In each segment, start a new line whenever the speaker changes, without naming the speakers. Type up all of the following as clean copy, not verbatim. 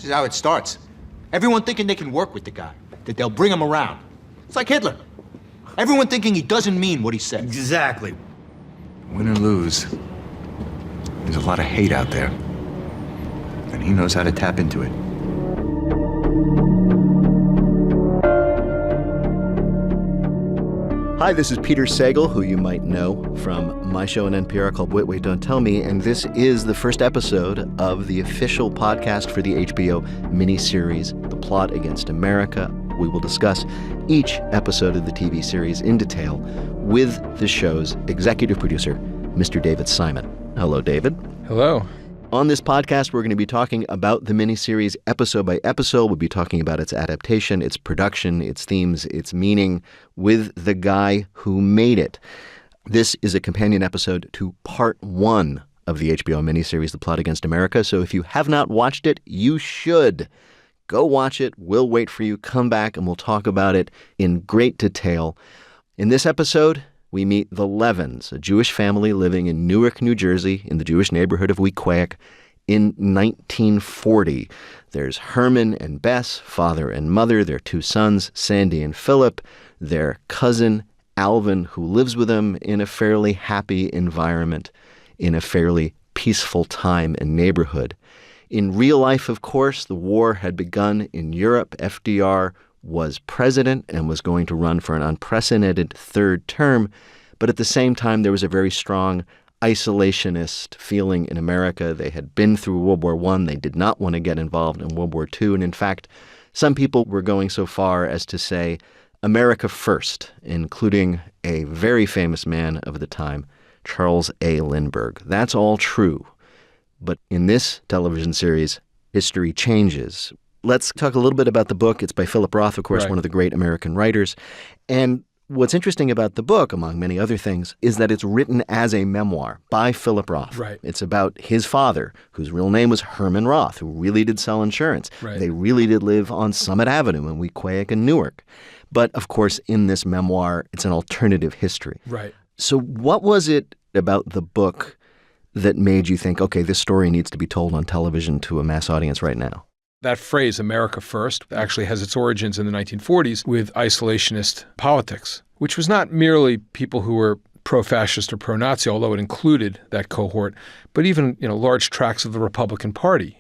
This is how it starts. Everyone thinking they can work with the guy, that they'll bring him around. It's like Hitler. Everyone thinking he doesn't mean what he says.
Exactly.
Win or lose, there's a lot of hate out there. And he knows how to tap into it.
Hi, this is Peter Sagal, who you might know from my show on NPR called Wait, Wait, Don't Tell Me, and this is the first episode of the official podcast for the HBO miniseries, The Plot Against America. We will discuss each episode of the TV series in detail with the show's executive producer, Mr. David Simon. Hello, David.
Hello. On this podcast, we're going to be talking about the miniseries episode by episode. We'll be talking about its adaptation, its production, its themes, its meaning with the guy who made it. This is a companion episode to part 1 of the HBO miniseries, The Plot Against America. So if you have not watched it, you should. Go watch it. We'll wait for you. Come back and we'll talk about it in great detail. In this episode, we meet the Levins, a Jewish family living in Newark, New Jersey, in the Jewish neighborhood of Wequahic in 1940. There's Herman and Bess, father and mother, their 2 sons, Sandy and Philip, their cousin, Alvin, who lives with them in a fairly happy environment, in a fairly peaceful time and neighborhood. In real life, of course, the war had begun in Europe. FDR was president and was going to run for an unprecedented 3rd term. But at the same time, there was a very strong isolationist feeling in America. They had been through World War I. They did not want to get involved in World War II. And in fact, some people were going so far as to say America first, including a very famous man of the time, Charles A. Lindbergh. That's all true. But in this television series, history changes. Let's talk a little bit about the book. It's by Philip Roth, of course,
Right.
One of the great American writers. And what's interesting about the book, among many other things, is that it's written as a memoir by Philip Roth.
Right.
It's about his father, whose real name was Herman Roth, who really did sell insurance.
Right.
They really did live on Summit Avenue in Wequahic and Newark. But, of course, in this memoir, it's an alternative history.
Right.
So what was it about the book that made you think, okay, this story needs to be told on television to a mass audience right now?
That phrase, America First, actually has its origins in the 1940s with isolationist politics, which was not merely people who were pro-fascist or pro-Nazi, although it included that cohort, but even, large tracts of the Republican Party,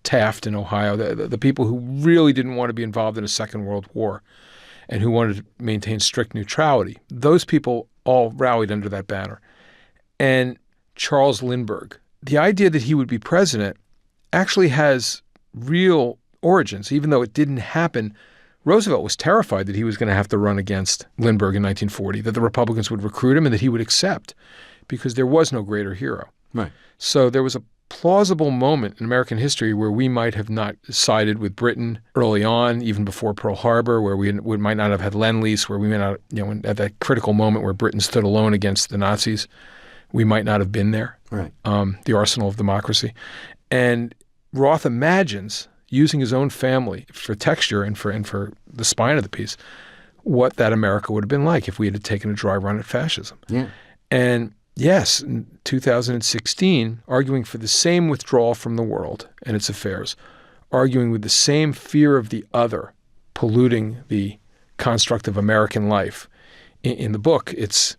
Taft in Ohio, the people who really didn't want to be involved in a Second World War and who wanted to maintain strict neutrality. Those people all rallied under that banner. And Charles Lindbergh, the idea that he would be president actually has real origins. Even though it didn't happen, Roosevelt was terrified that he was going to have to run against Lindbergh in 1940, that the Republicans would recruit him and that he would accept, because there was no greater hero.
Right.
So there was a plausible moment in American history where we might have not sided with Britain early on, even before Pearl Harbor, where we might not have had Lend-Lease, where we may not, at that critical moment where Britain stood alone against the Nazis, we might not have been there.
Right.
The arsenal of democracy. And Roth imagines, using his own family for texture and for the spine of the piece, what that America would have been like if we had taken a dry run at fascism.
Yeah.
And yes, in 2016, arguing for the same withdrawal from the world and its affairs, arguing with the same fear of the other, polluting the construct of American life. In the book, it's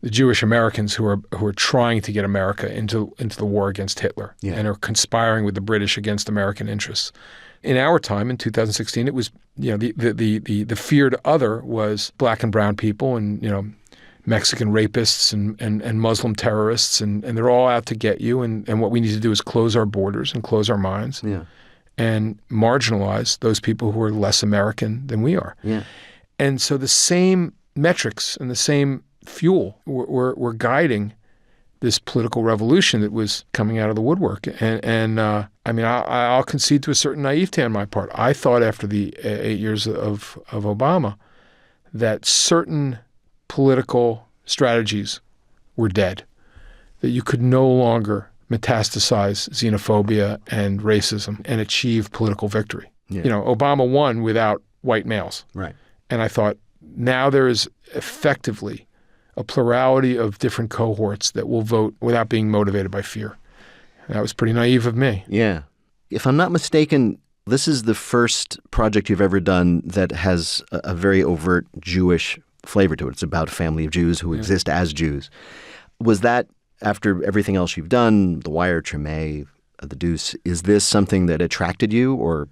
the Jewish Americans who are trying to get America into the war against Hitler,
Yeah.
and are conspiring with the British against American interests. In our time, in 2016, it was the feared other was black and brown people, and Mexican rapists and Muslim terrorists, and they're all out to get you. And what we need to do is close our borders and close our minds,
Yeah.
and marginalize those people who are less American than we are.
Yeah.
And so the same metrics and the same fuel were guiding this political revolution that was coming out of the woodwork. And I'll concede to a certain naivete on my part. I thought after the 8 years of Obama that certain political strategies were dead, that you could no longer metastasize xenophobia and racism and achieve political victory.
Yeah.
Obama won without white males.
Right.
And I thought, now there is effectively a plurality of different cohorts that will vote without being motivated by fear. And that was pretty naive of me.
Yeah. If I'm not mistaken, This is the first project you've ever done that has a very overt Jewish flavor to it. It's about a family of Jews who exist as Jews. Was that, after everything else you've done, The Wire, Treme, The Deuce, is this something that attracted you or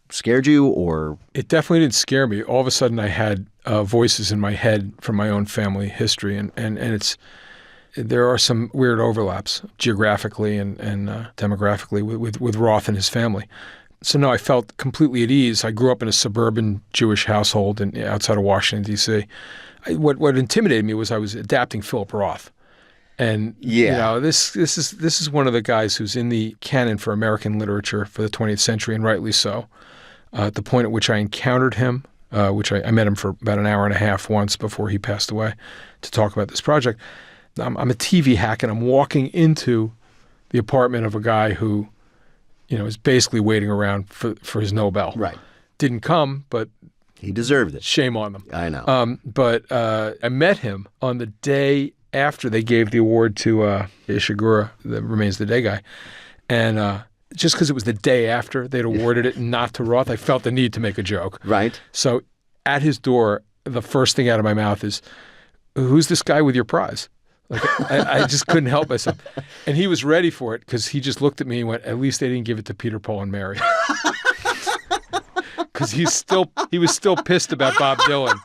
scared you, or?
It definitely didn't scare me. All of a sudden I had voices in my head from my own family history, and there are some weird overlaps geographically and demographically with Roth and his family. So no, I felt completely at ease. I grew up in a suburban Jewish household outside of Washington, D.C. What intimidated me was I was adapting Philip Roth. And this is one of the guys who's in the canon for American literature for the 20th century, and rightly so. At the point at which I encountered him, which I met him for about an hour and a half once before he passed away to talk about this project. I'm a TV hack, and I'm walking into the apartment of a guy who, is basically waiting around for his Nobel.
Right.
Didn't come, but
he deserved it.
Shame on them.
I know.
But I met him on the day after they gave the award to Ishiguro, the Remains of the Day guy. And just because it was the day after they'd awarded it and not to Roth, I felt the need to make a joke.
Right.
So at his door, the first thing out of my mouth is, "Who's this guy with your prize?" Like I just couldn't help myself. And he was ready for it because he just looked at me and went, "At least they didn't give it to Peter, Paul, and Mary." Because he was still pissed about Bob Dylan.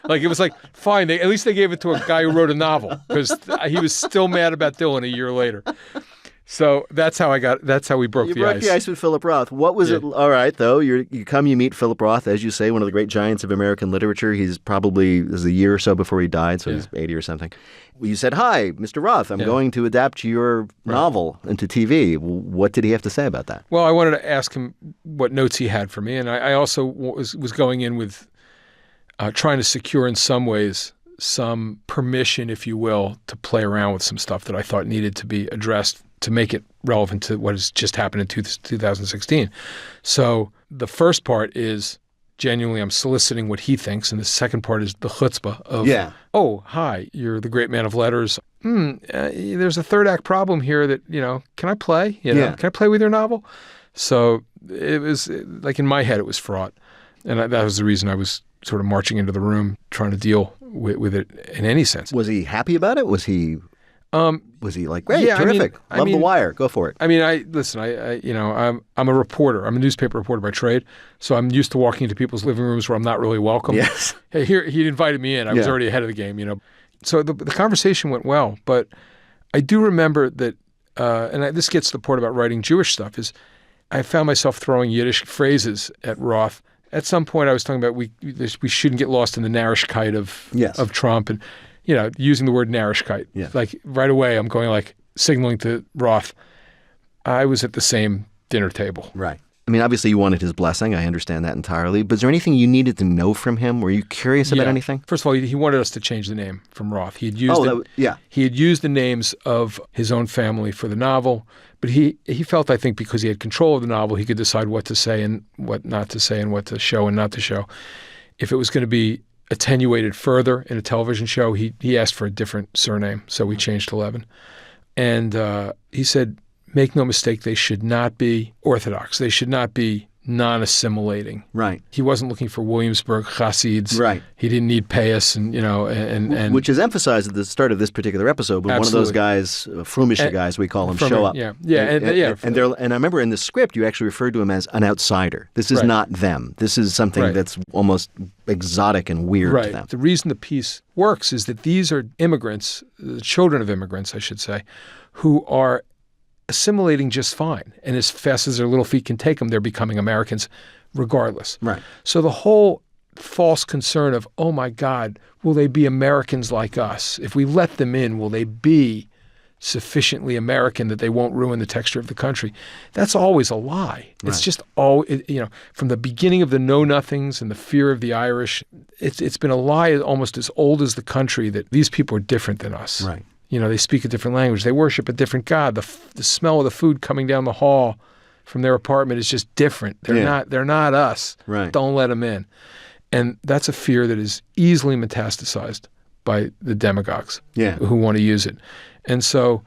Like, it was like, fine, at least they gave it to a guy who wrote a novel, because he was still mad about Dylan a year later. So that's how we broke the ice.
You broke the ice with Philip Roth. What was it? All right, though. You meet Philip Roth, as you say, one of the great giants of American literature. He's probably, it was a year or so before he died, so he's 80 or something. You said, "Hi, Mr. Roth, I'm going to adapt your novel into TV." What did he have to say about that?
Well, I wanted to ask him what notes he had for me, and I also was going in with trying to secure in some ways some permission, if you will, to play around with some stuff that I thought needed to be addressed to make it relevant to what has just happened in 2016. So the first part is genuinely I'm soliciting what he thinks, and the second part is the chutzpah of, "Oh, hi, you're the great man of letters. There's a third act problem here that, can I play? Can I play with your novel?" So it was, like, in my head, it was fraught. And that was the reason I was sort of marching into the room trying to deal with it in any sense.
Was he happy about it? Was he like, "Great, terrific, love The Wire, go for it"?
I mean, I'm a reporter. I'm a newspaper reporter by trade, so I'm used to walking into people's living rooms where I'm not really welcome.
Yes.
Hey, here, he invited me in. I was already ahead of the game, So the conversation went well, but I do remember that, this gets to the part about writing Jewish stuff, is I found myself throwing Yiddish phrases at Roth. At some point, I was talking about we shouldn't get lost in the narishkeit of Trump, and using the word narishkeit.
Yeah.
Like, right away, I'm going, like, signaling to Roth, I was at the same dinner table.
Right. I mean, obviously, you wanted his blessing. I understand that entirely. But is there anything you needed to know from him? Were you curious about anything?
First of all, he wanted us to change the name from Roth. He had used the names of his own family for the novel, but he felt, I think, because he had control of the novel, he could decide what to say and what not to say and what to show and not to show. If it was going to be attenuated further in a television show, he asked for a different surname, so we changed to Levin. And he said, make no mistake, they should not be Orthodox. They should not be non-assimilating.
Right.
He wasn't looking for Williamsburg Hasids.
Right.
He didn't need Payas and
which is emphasized at the start of this particular episode. But one of those guys, Frumische guys, we call them, show up.
Yeah.
And I remember in the script, you actually referred to him as an outsider. This is not them. This is something that's almost exotic and weird to them.
The reason the piece works is that these are immigrants, the children of immigrants, I should say, who are assimilating just fine. And as fast as their little feet can take them, they're becoming Americans regardless.
Right.
So the whole false concern of, oh my God, will they be Americans like us? If we let them in, will they be sufficiently American that they won't ruin the texture of the country? That's always a lie.
Right.
It's just from the beginning of the know-nothings and the fear of the Irish, it's been a lie almost as old as the country that these people are different than us.
Right.
They speak a different language. They worship a different God. The smell of the food coming down the hall from their apartment is just different. They're not us.
Right.
Don't let them in. And that's a fear that is easily metastasized by the demagogues who want to use it. And so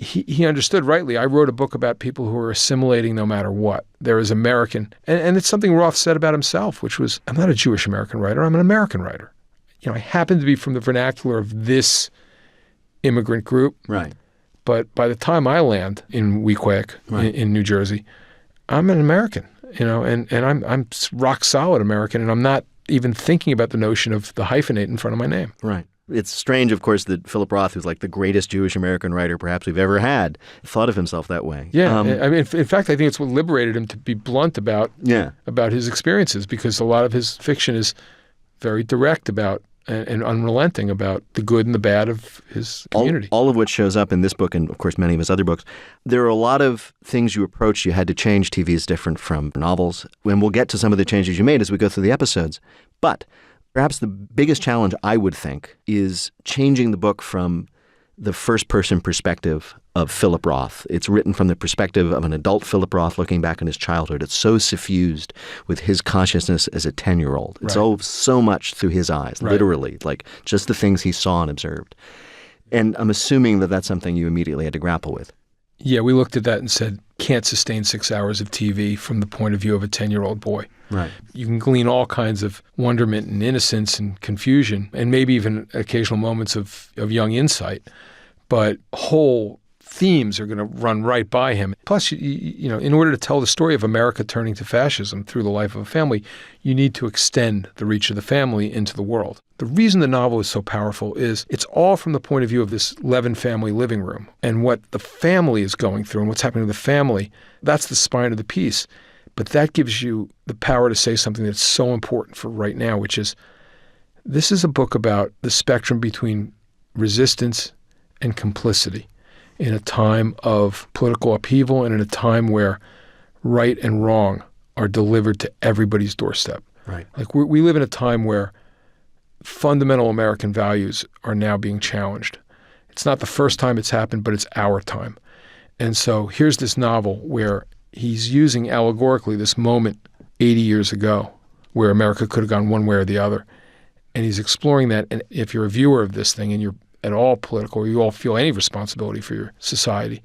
he understood rightly. I wrote a book about people who are assimilating no matter what. There is American, and it's something Roth said about himself, which was, I'm not a Jewish American writer, I'm an American writer. I happen to be from the vernacular of this immigrant group.
Right.
But by the time I land in Weequahic, in New Jersey, I'm an American, and I'm rock solid American, and I'm not even thinking about the notion of the hyphenate in front of my name.
Right. It's strange, of course, that Philip Roth, who's like the greatest Jewish American writer perhaps we've ever had, thought of himself that way.
Yeah. I mean, in fact, I think it's what liberated him to be blunt about his experiences, because a lot of his fiction is very direct about and unrelenting about the good and the bad of his community.
All of which shows up in this book and, of course, many of his other books. There are a lot of things you approached you had to change. TV is different from novels. And we'll get to some of the changes you made as we go through the episodes. But perhaps the biggest challenge, I would think, is changing the book from the first-person perspective of Philip Roth. It's written from the perspective of an adult Philip Roth looking back on his childhood. It's so suffused with his consciousness as a 10-year-old. It's so much through his eyes, literally, like just the things he saw and observed. And I'm assuming that that's something you immediately had to grapple with.
Yeah, we looked at that and said, can't sustain 6 hours of TV from the point of view of a 10-year-old boy.
Right.
You can glean all kinds of wonderment and innocence and confusion, and maybe even occasional moments of young insight, but whole themes are going to run right by him. Plus, in order to tell the story of America turning to fascism through the life of a family, you need to extend the reach of the family into the world. The reason the novel is so powerful is it's all from the point of view of this Levin family living room, and what the family is going through and what's happening to the family. That's the spine of the piece. But that gives you the power to say something that's so important for right now, which is, this is a book about the spectrum between resistance and complicity in a time of political upheaval and in a time where right and wrong are delivered to everybody's doorstep.
Right.
Like we live in a time where fundamental American values are now being challenged. It's not the first time it's happened, but it's our time. And so here's this novel where he's using allegorically this moment 80 years ago where America could have gone one way or the other. And he's exploring that. And if you're a viewer of this thing and you're at all political, or you all feel any responsibility for your society,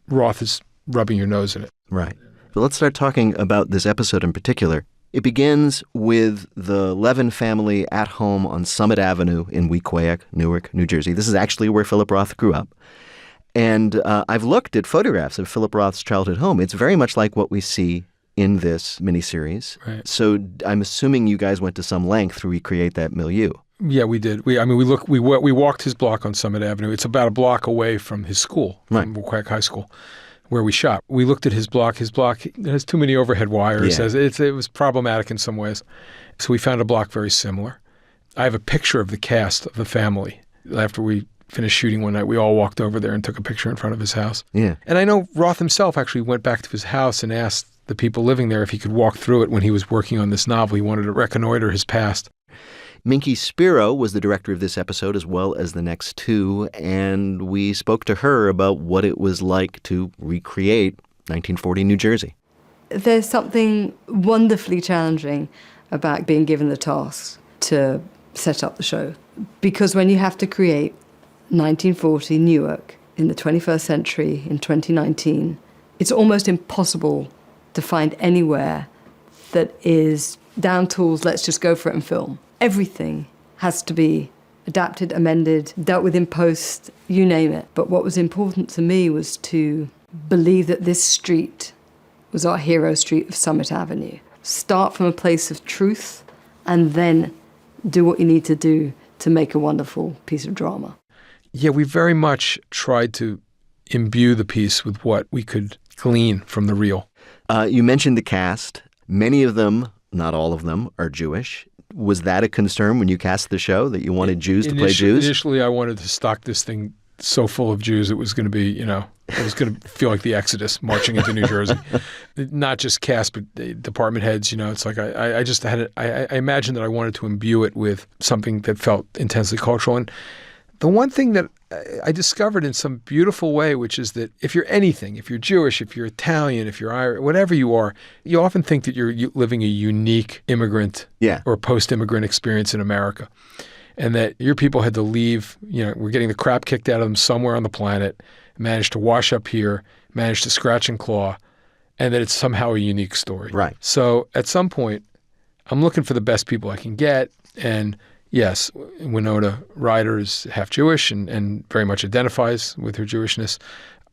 Roth is rubbing your nose in it.
Right. So let's start talking about this episode in particular. It begins with the Levin family at home on Summit Avenue in Weequahic, Newark, New Jersey. This is actually where Philip Roth grew up. And I've looked at photographs of Philip Roth's childhood home. It's very much like what we see in this miniseries.
Right.
So I'm assuming you guys went to some length to recreate that milieu.
Yeah, we did. We walked his block on Summit Avenue. It's about a block away from his school, from Weequahic High School, where we shot. We looked at his block. His block has too many overhead wires.
Yeah.
It was problematic in some ways. So we found a block very similar. I have a picture of the cast of the family. After we finished shooting one night, we all walked over there and took a picture in front of his house.
Yeah.
And I know Roth himself actually went back to his house and asked the people living there if he could walk through it when he was working on this novel. He wanted to reconnoiter his past.
Minky Spiro was the director of this episode as well as the next two, and we spoke to her about what it was like to recreate 1940 New Jersey.
There's something wonderfully challenging about being given the task to set up the show, because when you have to create 1940 Newark in the 21st century in 2019, it's almost impossible to find anywhere that is down tools, let's just go for it and film. Everything has to be adapted, amended, dealt with in post, you name it. But what was important to me was to believe that this street was our hero street of Summit Avenue. Start from a place of truth and then do what you need to do to make a wonderful piece of drama.
Yeah, we very much tried to imbue the piece with what we could glean from the real.
You mentioned the cast. Many of them, not all of them, are Jewish. Was that a concern when you cast the show, that you wanted Jews to play Jews?
Initially, I wanted to stock this thing so full of Jews it was going to be, it was going to feel like the Exodus marching into New Jersey. Not just cast, but department heads, It's like I just had I imagined that I wanted to imbue it with something that felt intensely cultural. And the one thing that I discovered in some beautiful way, which is that if you're anything, if you're Jewish, if you're Italian, if you're Irish, whatever you are, you often think that you're living a unique immigrant or post-immigrant experience in America. And that your people had to leave, we're getting the crap kicked out of them somewhere on the planet. managed to wash up here, managed to scratch and claw, and that it's somehow a unique story.
Right.
So at some point, I'm looking for the best people I can get. And yes, Winona Ryder is half Jewish and very much identifies with her Jewishness.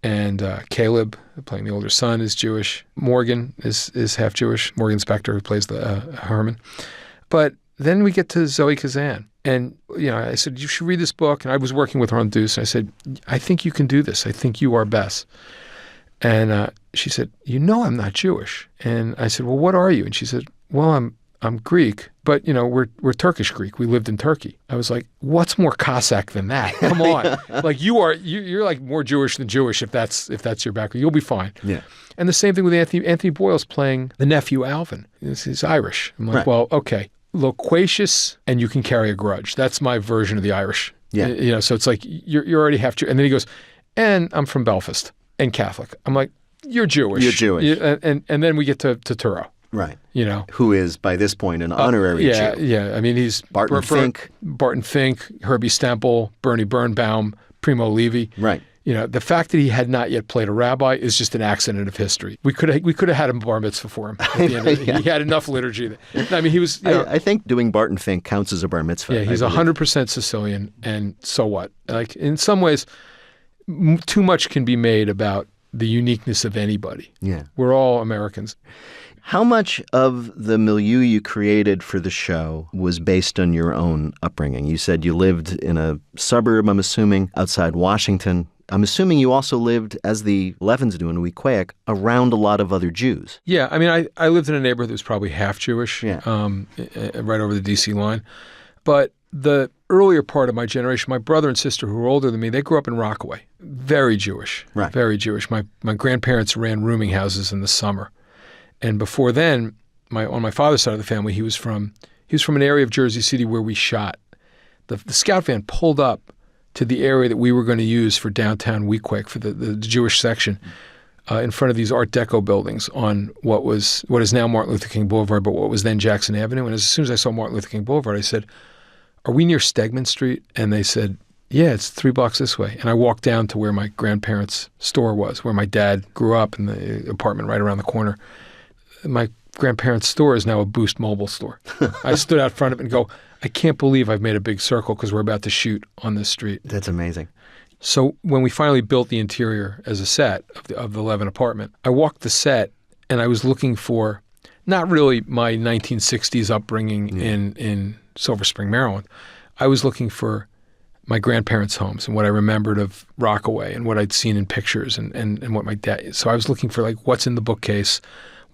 And Caleb, playing the older son, is Jewish. Morgan is half Jewish. Morgan Spector, who plays the Herman. But then we get to Zoe Kazan. And, I said, you should read this book. And I was working with her on Deuce. And I said, I think you can do this. I think you are best. And she said, I'm not Jewish. And I said, well, what are you? And she said, well, I'm Greek, but we're Turkish Greek. We lived in Turkey. I was like, what's more Cossack than that? Come on, like you're like more Jewish than Jewish if that's your background. You'll be fine. Yeah. And the same thing with Anthony Boyle's playing the nephew Alvin. He's Irish. I'm like, well, okay, loquacious, and you can carry a grudge. That's my version of the Irish. Yeah. So it's like you're already half Jewish. And then he goes, and I'm from Belfast and Catholic. I'm like, you're Jewish. You're Jewish. And then we get to Turturro.
Right. Who is, by this point, an honorary Jew.
Yeah. I mean, he's
Barton Fink,
Herbie Stemple, Bernie Birnbaum, Primo Levi.
Right.
The fact that he had not yet played a rabbi is just an accident of history. We could have had him bar mitzvah for him. At the end of He had enough liturgy. I mean, he was.
I think doing Barton Fink counts as a bar mitzvah.
Yeah, he's 100% Sicilian, and so what? Like in some ways, too much can be made about the uniqueness of anybody.
Yeah,
we're all Americans.
How much of the milieu you created for the show was based on your own upbringing? You said you lived in a suburb, I'm assuming, outside Washington. I'm assuming you also lived, as the Levins do in Wequahic, around a lot of other Jews.
Yeah, I mean, I lived in a neighborhood that was probably half Jewish, right over the D.C. line. But the earlier part of my generation, my brother and sister who were older than me, they grew up in Rockaway. Very Jewish, right. Very Jewish. My grandparents ran rooming houses in the summer. And before then, on my father's side of the family, he was from an area of Jersey City where we shot. The scout van pulled up to the area that we were going to use for downtown Wequahic for the Jewish section, in front of these Art Deco buildings on what is now Martin Luther King Boulevard, but what was then Jackson Avenue. And as soon as I saw Martin Luther King Boulevard, I said, "Are we near Stegman Street?" And they said, "Yeah, it's 3 blocks this way." And I walked down to where my grandparents' store was, where my dad grew up in the apartment right around the corner. My grandparents' store is now a Boost Mobile store. I stood out front of it and go, I can't believe I've made a big circle because we're about to shoot on this street.
That's amazing.
So when we finally built the interior as a set of the Levin apartment, I walked the set and I was looking for not really my 1960s upbringing in Silver Spring, Maryland. I was looking for my grandparents' homes and what I remembered of Rockaway and what I'd seen in pictures and what my dad. So I was looking for like what's in the bookcase.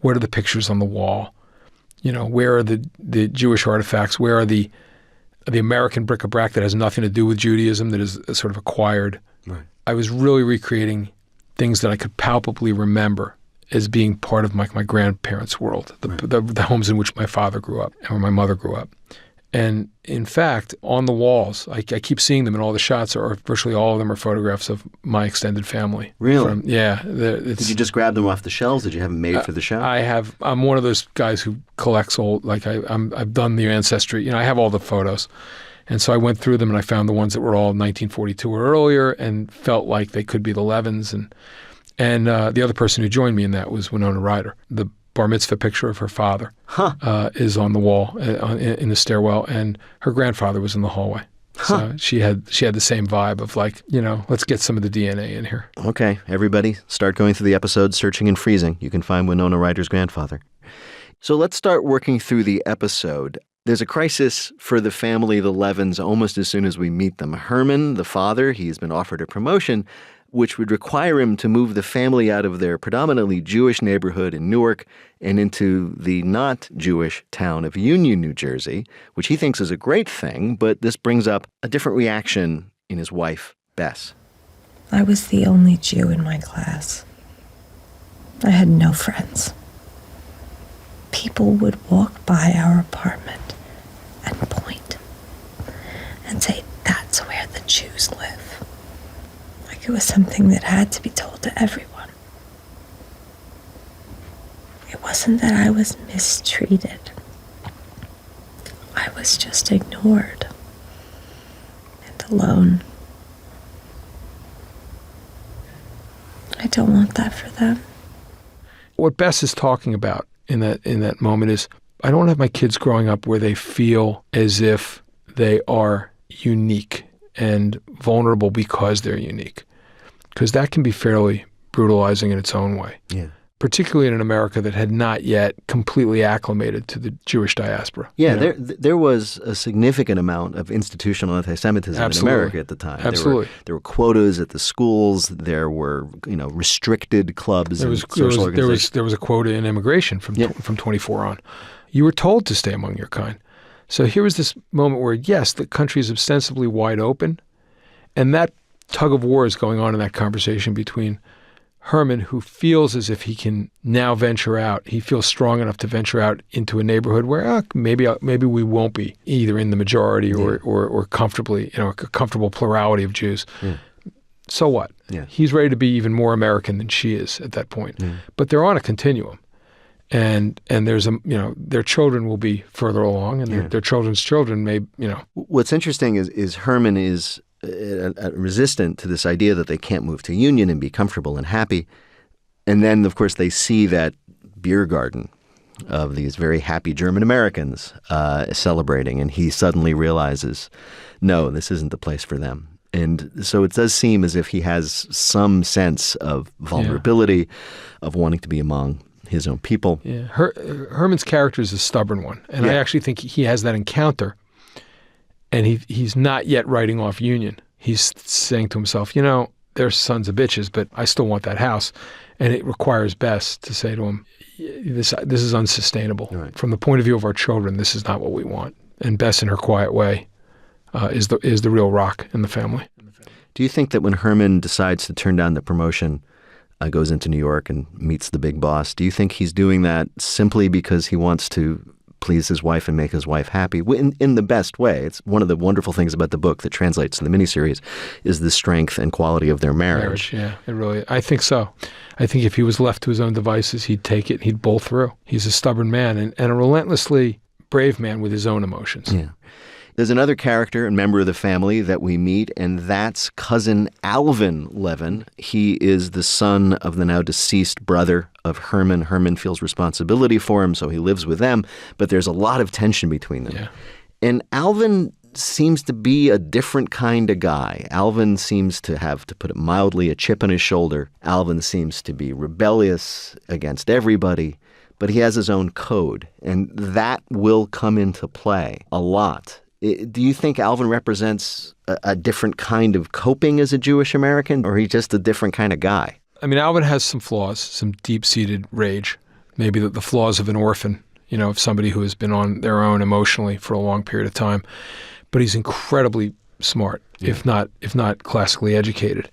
What are the pictures on the wall? Where are the Jewish artifacts? Where are the American bric-a-brac that has nothing to do with Judaism, that is sort of acquired? Right. I was really recreating things that I could palpably remember as being part of my grandparents' world, the homes in which my father grew up and where my mother grew up. And in fact, on the walls, I keep seeing them, and all the shots are virtually all of them are photographs of my extended family.
Really?
Yeah.
Did you just grab them off the shelves? Did you have them made for the show?
I'm one of those guys who collects old. Like I've done the ancestry. I have all the photos, and so I went through them and I found the ones that were all 1942 or earlier, and felt like they could be the Levins. And the other person who joined me in that was Winona Ryder. The bar mitzvah picture of her father is on the wall in the stairwell, and her grandfather was in the hallway. So she had the same vibe of like, let's get some of the DNA in here.
Okay, everybody, start going through the episodes, searching and freezing. You can find Winona Ryder's grandfather. So let's start working through the episode. There's a crisis for the family, the Levins, almost as soon as we meet them. Herman, the father, he's been offered a promotion, which would require him to move the family out of their predominantly Jewish neighborhood in Newark and into the not Jewish town of Union, New Jersey, which he thinks is a great thing, but this brings up a different reaction in his wife, Bess.
I was the only Jew in my class. I had no friends. People would walk by our apartment and point and say, "That's where the Jews live." It was something that had to be told to everyone. It wasn't that I was mistreated. I was just ignored and alone. I don't want that for them.
What Bess is talking about in that moment is, I don't want to have my kids growing up where they feel as if they are unique and vulnerable because they're unique. Because that can be fairly brutalizing in its own way.
Yeah.
Particularly in an America that had not yet completely acclimated to the Jewish diaspora.
Yeah,
you know?
there was a significant amount of institutional anti-Semitism
Absolutely.
in America at the time.
Absolutely.
There were quotas at the schools. There were, restricted clubs and social organizations.
There was a quota in immigration from 24 on. You were told to stay among your kind. So here was this moment where, yes, the country is ostensibly wide open, and that tug of war is going on in that conversation between Herman, who feels as if he can now venture out. He feels strong enough to venture out into a neighborhood where maybe we won't be either in the majority or comfortably, a comfortable plurality of Jews. Yeah. So what?
Yeah.
He's ready to be even more American than she is at that point. Yeah. But they're on a continuum. And there's their children will be further along, and their children's children may.
What's interesting is Herman is resistant to this idea that they can't move to Union and be comfortable and happy, and then of course they see that beer garden of these very happy German Americans celebrating, and he suddenly realizes, no, this isn't the place for them. And so it does seem as if he has some sense of vulnerability, of wanting to be among his own people.
Yeah, Herman's character is a stubborn one, and I actually think he has that encounter, and he's not yet writing off Union. He's saying to himself, they're sons of bitches, but I still want that house, and it requires Bess to say to him, this is unsustainable. Right. From the point of view of our children, this is not what we want. And Bess, in her quiet way, is the real rock in the family.
Do you think that when Herman decides to turn down the promotion, goes into New York and meets the big boss, do you think he's doing that simply because he wants to please his wife and make his wife happy in the best way? It's one of the wonderful things about the book that translates to the miniseries is the strength and quality of their marriage.
Yeah, it really, I think so. I think if he was left to his own devices, he'd take it, he'd bowl through. He's a stubborn man and a relentlessly brave man with his own emotions.
Yeah. There's another character and member of the family that we meet, and that's cousin Alvin Levin. He is the son of the now deceased brother of Herman. Herman feels responsibility for him, so he lives with them, but there's a lot of tension between them. Yeah. And Alvin seems to be a different kind of guy. Alvin seems to have, to put it mildly, a chip on his shoulder. Alvin seems to be rebellious against everybody, but he has his own code, and that will come into play a lot. Do you think Alvin represents a different kind of coping as a Jewish American, or he's just a different kind of guy?
I mean, Alvin has some flaws, some deep-seated rage, maybe the flaws of an orphan, of somebody who has been on their own emotionally for a long period of time. But he's incredibly smart, if not classically educated.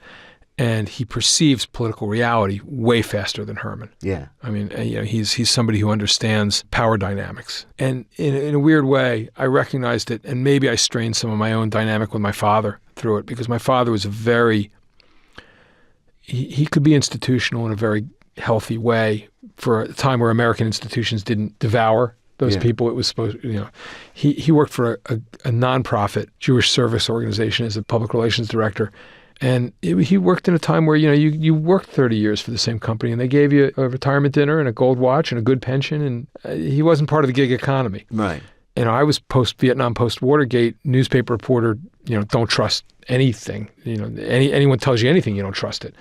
And he perceives political reality way faster than Herman. Yeah. I mean, he's somebody who understands power dynamics. And in a weird way, I recognized it, and maybe I strained some of my own dynamic with my father through it, because my father was he could be institutional in a very healthy way for a time where American institutions didn't devour those people. It was supposed, he worked for a nonprofit Jewish service organization as a public relations director. And he worked in a time where, you worked 30 years for the same company, and they gave you a retirement dinner and a gold watch and a good pension, and he wasn't part of the gig economy. Right. And I was post-Vietnam, post-Watergate newspaper reporter, don't trust anything. Anyone tells you anything, you don't trust it.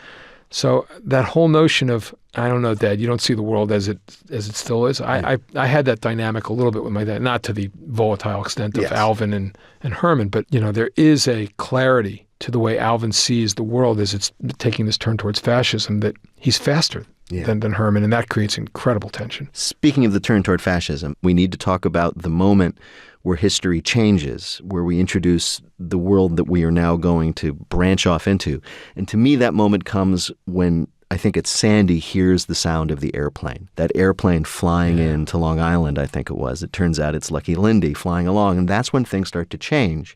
So that whole notion of, I don't know, Dad, you don't see the world as it still is. I had that dynamic a little bit with my dad, not to the volatile extent of Alvin and Herman, but, there is a clarity to the way Alvin sees the world as it's taking this turn towards fascism, that he's faster than Herman, and that creates incredible tension.
Speaking of the turn toward fascism, we need to talk about the moment where history changes, where we introduce the world that we are now going to branch off into. And to me, that moment comes when I think it's Sandy hears the sound of the airplane. That airplane flying into Long Island, I think it was. It turns out it's Lucky Lindy flying along, and that's when things start to change.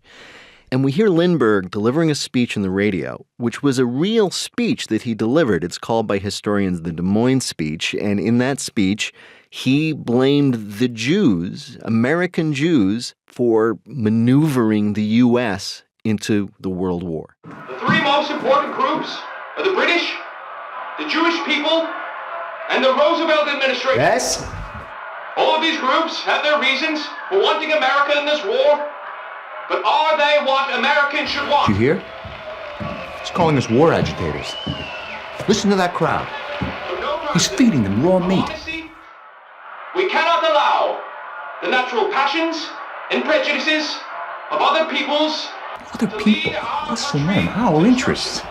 And we hear Lindbergh delivering a speech on the radio, which was a real speech that he delivered. It's called by historians the Des Moines speech. And in that speech, he blamed the Jews, American Jews, for maneuvering the U.S. into the World War.
The three most important groups are the British, the Jewish people, and the Roosevelt administration.
Yes?
All of these groups have their reasons for wanting America in this war, but are they what Americans should want?
Did you hear? He's calling us war agitators. Listen to that crowd. He's feeding them raw meat.
We cannot allow the natural passions and prejudices of other peoples.
Other people? Listen to them. Our interests.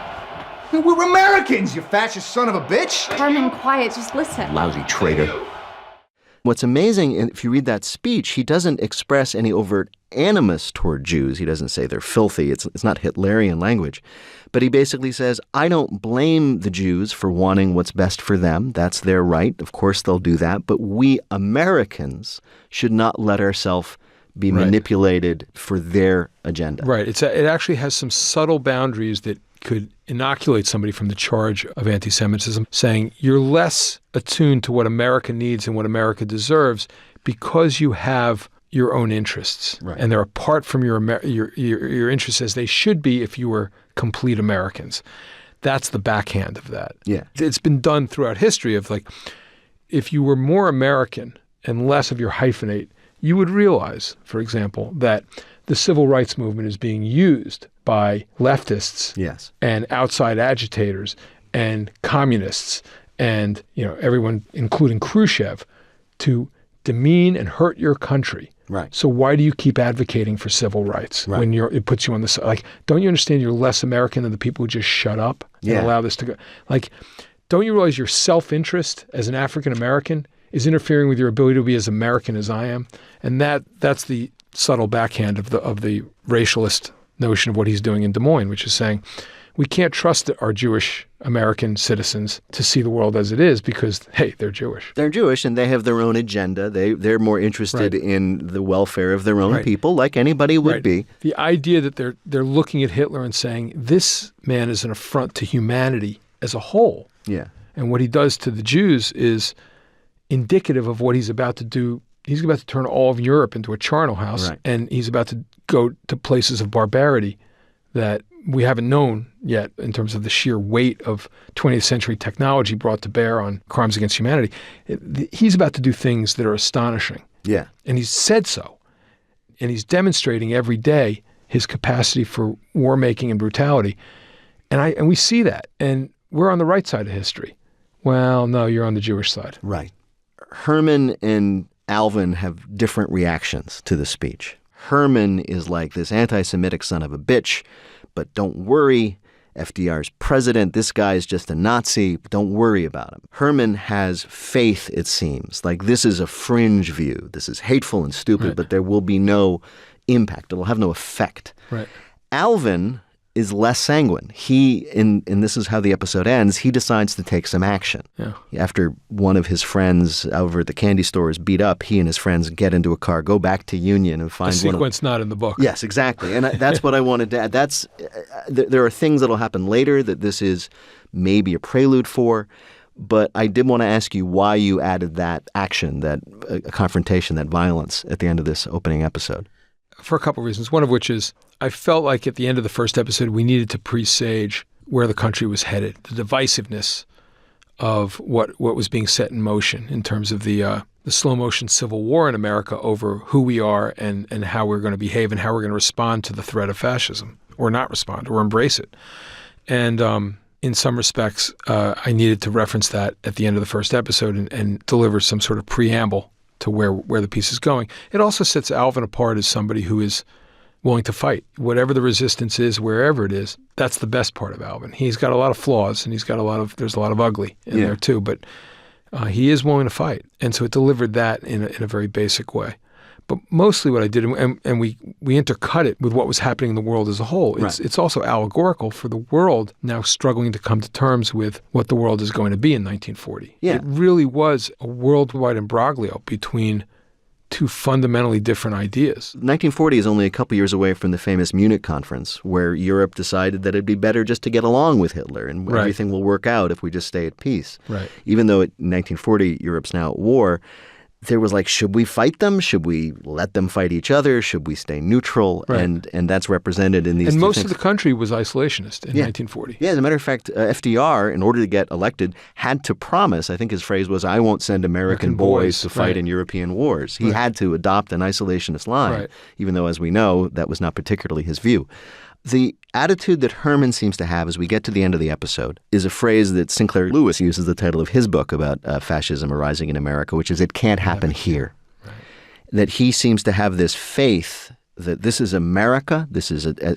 We're Americans, you fascist son of a bitch!
Herman, quiet, just listen.
Lousy traitor.
What's amazing, if you read that speech, he doesn't express any overt animus toward Jews. He doesn't say they're filthy. It's not Hitlerian language. But he basically says, I don't blame the Jews for wanting what's best for them. That's their right. Of course they'll do that. But we Americans should not let ourselves be manipulated for their agenda.
Right. It actually has some subtle boundaries that could inoculate somebody from the charge of anti-Semitism, saying you're less attuned to what America needs and what America deserves because you have your own interests.
Right.
And they're apart from your interests as they should be if you were complete Americans. That's the backhand of that.
Yeah.
It's been done throughout history of like, if you were more American and less of your hyphenate, you would realize, for example, that the civil rights movement is being used by leftists and outside agitators and communists and everyone, including Khrushchev, to demean and hurt your country.
Right.
So why do you keep advocating for civil rights when it puts you on the side? Like, don't you understand you're less American than the people who just shut up and allow this to go? Like, don't you realize your self-interest as an African American is interfering with your ability to be as American as I am? And that's the subtle backhand of the racialist notion of what he's doing in Des Moines, which is saying we can't trust our Jewish American citizens to see the world as it is because, hey, they're Jewish.
They're Jewish and they have their own agenda. They're more interested in the welfare of their own people, like anybody would be.
The idea that they're looking at Hitler and saying this man is an affront to humanity as a whole.
Yeah.
And what he does to the Jews is indicative of what he's about to do. He's about to turn all of Europe into a charnel house, and he's about to go to places of barbarity that we haven't known yet in terms of the sheer weight of 20th century technology brought to bear on crimes against humanity. He's about to do things that are astonishing.
Yeah.
And he's said so. And he's demonstrating every day his capacity for war making and brutality. And we see that. And we're on the right side of history. Well, no, you're on the Jewish side.
Right. Herman and Alvin have different reactions to the speech. Herman is like this anti-Semitic son of a bitch, but don't worry, FDR's president, this guy's just a Nazi, don't worry about him. Herman has faith, it seems, like this is a fringe view. This is hateful and stupid, but there will be no impact. It'll have no effect.
Right.
Alvin is less sanguine. He, and this is how the episode ends, he decides to take some action.
Yeah.
After one of his friends over at the candy store is beat up, he and his friends get into a car, go back to Union and find
a sequence not in the book.
Yes, exactly. And that's what I wanted to add. There are things that will happen later that this is maybe a prelude for, but I did want to ask you why you added that action, that confrontation, that violence at the end of this opening episode.
For a couple of reasons, one of which is I felt like at the end of the first episode, we needed to presage where the country was headed, the divisiveness of what was being set in motion in terms of the slow motion civil war in America over who we are and how we're going to behave and how we're going to respond to the threat of fascism or not respond or embrace it. And in some respects, I needed to reference that at the end of the first episode and deliver some sort of preamble to where the piece is going. It also sets Alvin apart as somebody who is willing to fight. Whatever the resistance is, wherever it is, that's the best part of Alvin. He's got a lot of flaws and there's a lot of ugly in there too, but he is willing to fight. And so it delivered that in a very basic way. But mostly what I did, and we intercut it with what was happening in the world as a whole. It's also allegorical for the world now struggling to come to terms with what the world is going to be in 1940.
Yeah.
It really was a worldwide imbroglio between two fundamentally different ideas.
1940 is only a couple years away from the famous Munich conference where Europe decided that it'd be better just to get along with Hitler and everything will work out if we just stay at peace.
Right.
Even though in 1940 Europe's now at war, there was like, should we fight them? Should we let them fight each other? Should we stay neutral?
Right.
And that's represented in these
And
two
most
things.
of the country was isolationist in 1940.
Yeah, as a matter of fact, FDR, in order to get elected, had to promise, I think his phrase was, I won't send American boys to fight
right.
in European wars. He
Right.
had to adopt an isolationist line,
Right.
even though, as we know, that was not particularly his view. The attitude that Herman seems to have as we get to the end of the episode is a phrase that Sinclair Lewis uses the title of his book about fascism arising in America, which is, it can't happen here.
Right.
That he seems to have this faith that this is America,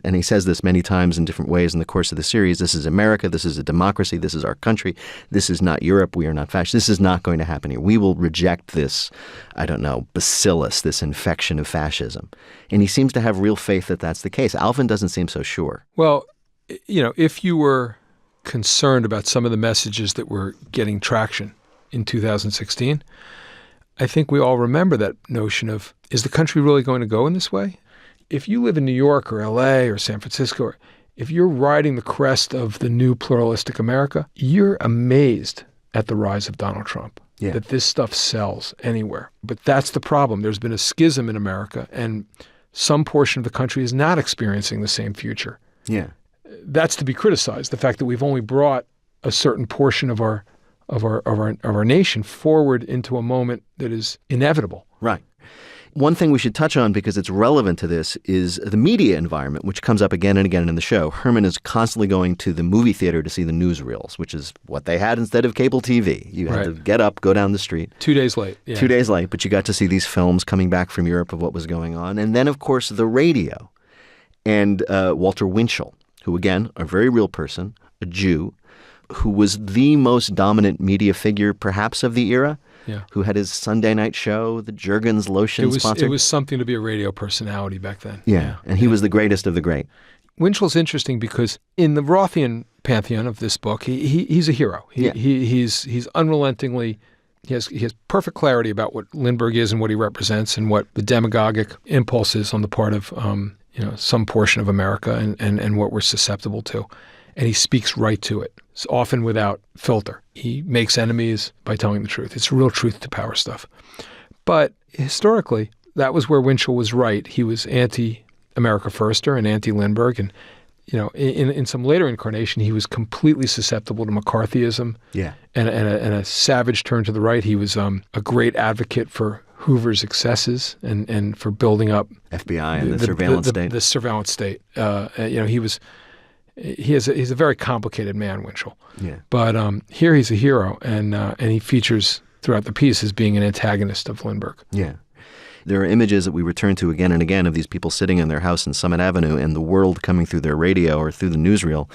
and he says this many times in different ways in the course of the series, this is America, this is a democracy, this is our country, this is not Europe, we are not fascist, this is not going to happen here. We will reject this, bacillus, this infection of fascism. And he seems to have real faith that that's the case. Alvin doesn't seem so sure.
Well, if you were concerned about some of the messages that were getting traction in 2016, I think we all remember that notion of, is the country really going to go in this way? If you live in New York or LA or San Francisco, or if you're riding the crest of the new pluralistic America, you're amazed at the rise of Donald Trump, that this stuff sells anywhere. But that's the problem. There's been a schism in America, and some portion of the country is not experiencing the same future.
Yeah.
That's to be criticized, the fact that we've only brought a certain portion of our nation forward into a moment that is inevitable.
Right. One thing we should touch on, because it's relevant to this, is the media environment, which comes up again and again in the show. Herman is constantly going to the movie theater to see the newsreels, which is what they had instead of cable TV. You had to get up, go down the street.
2 days late. Yeah.
2 days late, but you got to see these films coming back from Europe of what was going on. And then, of course, the radio. And Walter Winchell, who, again, a very real person, a Jew, who was the most dominant media figure, perhaps, of the era. Yeah. Who had his Sunday night show, the Jergens lotion sponsored.
It was something to be a radio personality back then.
Yeah, and he was the greatest of the great.
Winchell's interesting because in the Rothian pantheon of this book, he's a hero. He's unrelentingly, he has perfect clarity about what Lindbergh is and what he represents and what the demagogic impulse is on the part of some portion of America and what we're susceptible to. And he speaks right to it, often without filter. He makes enemies by telling the truth. It's real truth to power stuff. But historically, that was where Winchell was right. He was anti-America Firster and anti-Lindbergh. And, in some later incarnation, he was completely susceptible to McCarthyism and a savage turn to the right. He was a great advocate for Hoover's excesses and for building up
FBI and the surveillance state.
The surveillance state. He's a very complicated man, Winchell. Yeah. But here he's a hero, and he features throughout the piece as being an antagonist of Lindbergh.
Yeah. There are images that we return to again and again of these people sitting in their house in Summit Avenue and the world coming through their radio or through the newsreel,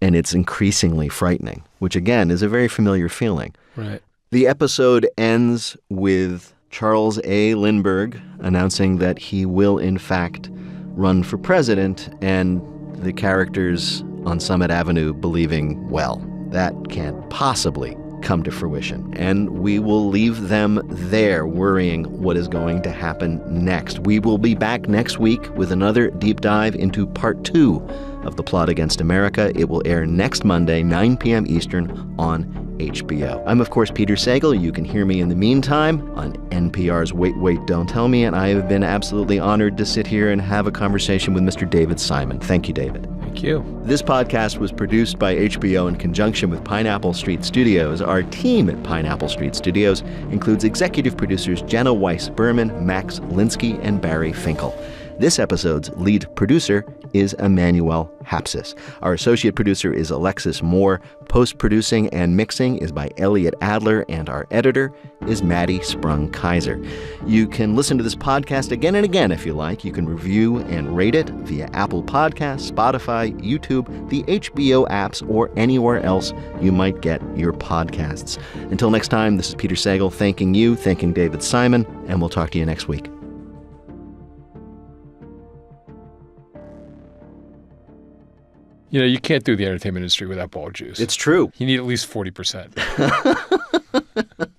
and it's increasingly frightening, which again is a very familiar feeling.
Right.
The episode ends with Charles A. Lindbergh announcing that he will in fact run for president, and the characters on Summit Avenue believing, well, that can't possibly come to fruition. And we will leave them there worrying what is going to happen next. We will be back next week with another deep dive into part 2 of The Plot Against America. It will air next Monday, 9 p.m. Eastern on HBO. I'm, of course, Peter Sagal. You can hear me in the meantime on NPR's Wait, Wait, Don't Tell Me, and I have been absolutely honored to sit here and have a conversation with Mr. David Simon. Thank you, David.
Thank you.
This podcast was produced by HBO in conjunction with Pineapple Street Studios. Our team at Pineapple Street Studios includes executive producers Jenna Weiss-Berman, Max Linsky, and Barry Finkel. This episode's lead producer is Emmanuel Hapsis. Our associate producer is Alexis Moore. Post-producing and mixing is by Elliot Adler, and our editor is Maddie Sprung-Kaiser. You can listen to this podcast again and again if you like. You can review and rate it via Apple Podcasts, Spotify, YouTube, the HBO apps, or anywhere else you might get your podcasts. Until next time, this is Peter Sagal thanking you, thanking David Simon, and we'll talk to you next week.
You can't do the entertainment industry without bald Jews.
It's true.
You need at least 40%.